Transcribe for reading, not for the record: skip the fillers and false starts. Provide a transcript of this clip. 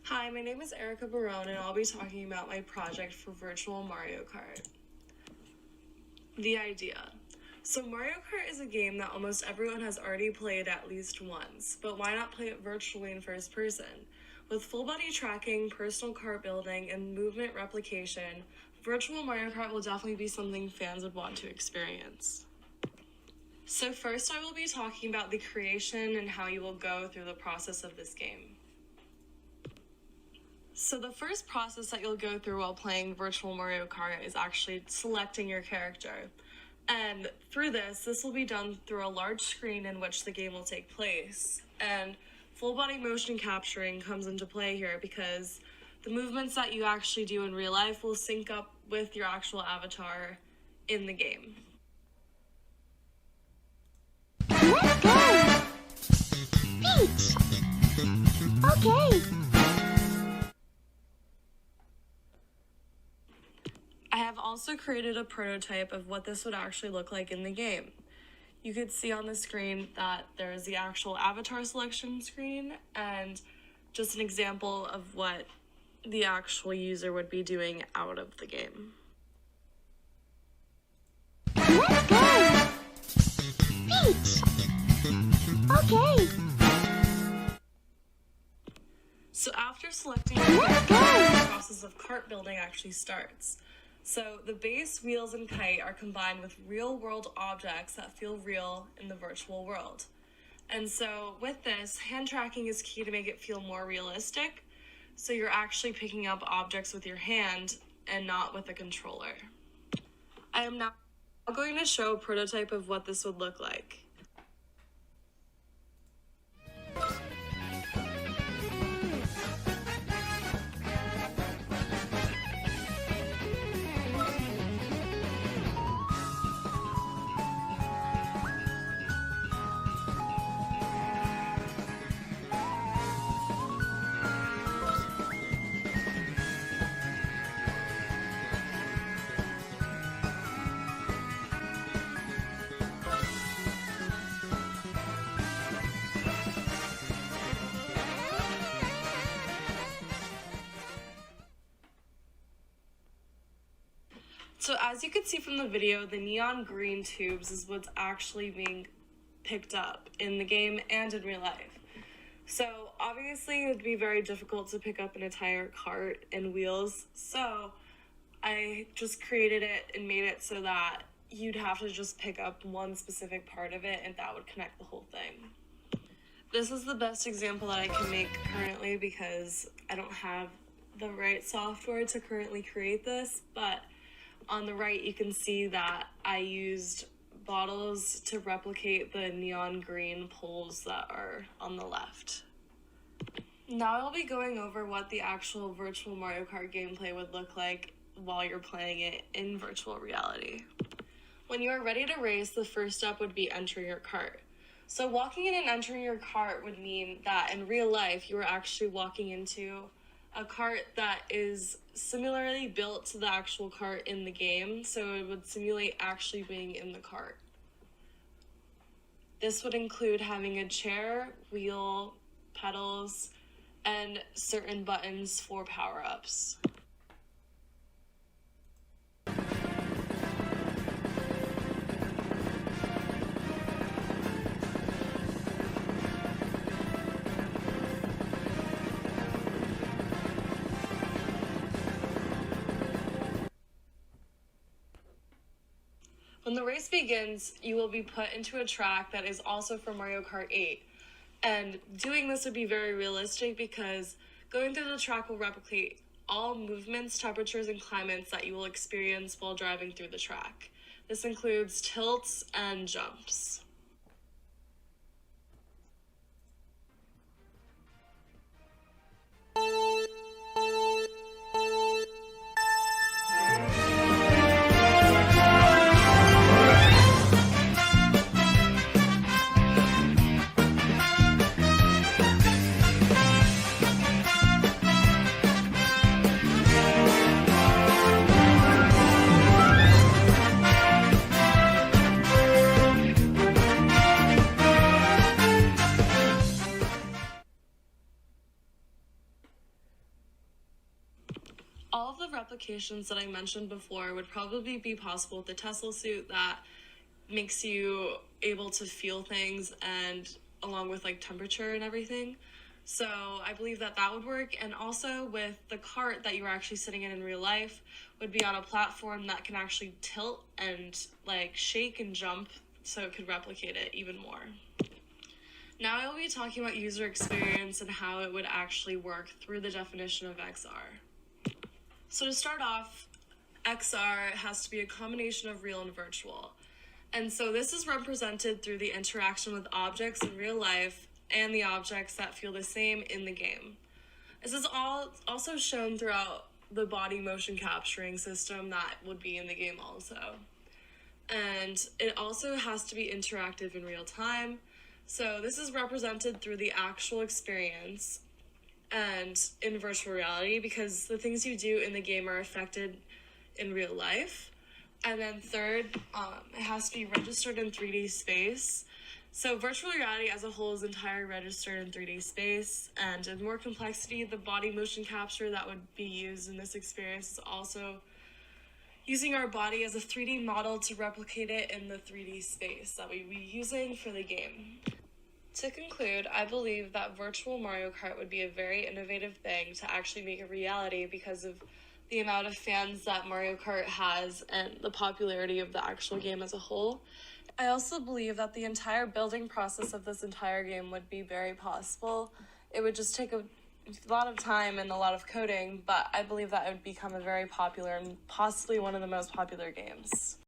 Hi, my name is Erika Barone, and I'll be talking about my project for Virtual Mario Kart. The idea. So Mario Kart is a game that almost everyone has already played at least once, but why not play it virtually in first person? With full body tracking, personal kart building, and movement replication, Virtual Mario Kart will definitely be something fans would want to experience. So first I will be talking about the creation and how you will go through the process of this game. So the first process that you'll go through while playing Virtual Mario Kart is actually selecting your character. And through this will be done through a large screen in which the game will take place. And full body motion capturing comes into play here because the movements that you actually do in real life will sync up with your actual avatar in the game. Let's go! Peach! Okay! I have also created a prototype of what this would actually look like in the game. You could see on the screen that there is the actual avatar selection screen and just an example of what the actual user would be doing out of the game. Let's go! Peach! Okay! So after selecting your character, the process of kart building actually starts. So the base, wheels, and kite are combined with real-world objects that feel real in the virtual world. And so with this, hand tracking is key to make it feel more realistic. So you're actually picking up objects with your hand and not with a controller. I am now going to show a prototype of what this would look like. So as you can see from the video, the neon green tubes is what's actually being picked up in the game and in real life. So obviously it would be very difficult to pick up an entire cart and wheels. So I just created it and made it so that you'd have to just pick up one specific part of it and that would connect the whole thing. This is the best example that I can make currently because I don't have the right software to currently create this, but on the right, you can see that I used bottles to replicate the neon green poles that are on the left. Now I'll be going over what the actual Virtual Mario Kart gameplay would look like while you're playing it in virtual reality. When you are ready to race, the first step would be entering your cart. So walking in and entering your cart would mean that in real life, you are actually walking into a cart that is similarly built to the actual cart in the game, so it would simulate actually being in the cart. This would include having a chair, wheel, pedals, and certain buttons for power-ups. When the race begins, you will be put into a track that is also for Mario Kart 8. And doing this would be very realistic because going through the track will replicate all movements, temperatures, and climates that you will experience while driving through the track. This includes tilts and jumps. all of the replications that I mentioned before would probably be possible with the Tesla suit that makes you able to feel things, and along with like temperature and everything. So I believe that that would work. And also with the cart that you're actually sitting in real life would be on a platform that can actually tilt and like shake and jump, so it could replicate it even more. Now I will be talking about user experience and how it would actually work through the definition of XR. So to start off, XR has to be a combination of real and virtual. And so this is represented through the interaction with objects in real life and the objects that feel the same in the game. This is also shown throughout the body motion capturing system that would be in the game also. And it also has to be interactive in real time. So this is represented through the actual experience and in virtual reality, because the things you do in the game are affected in real life. And then third, it has to be registered in 3D space. So virtual reality as a whole is entirely registered in 3D space, and in more complexity, the body motion capture that would be used in this experience is also using our body as a 3D model to replicate it in the 3D space that we'd be using for the game. To conclude, I believe that virtual Mario Kart would be a very innovative thing to actually make a reality because of the amount of fans that Mario Kart has and the popularity of the actual game as a whole. I also believe that the entire building process of this entire game would be very possible. It would just take a lot of time and a lot of coding, but I believe that it would become a very popular and possibly one of the most popular games.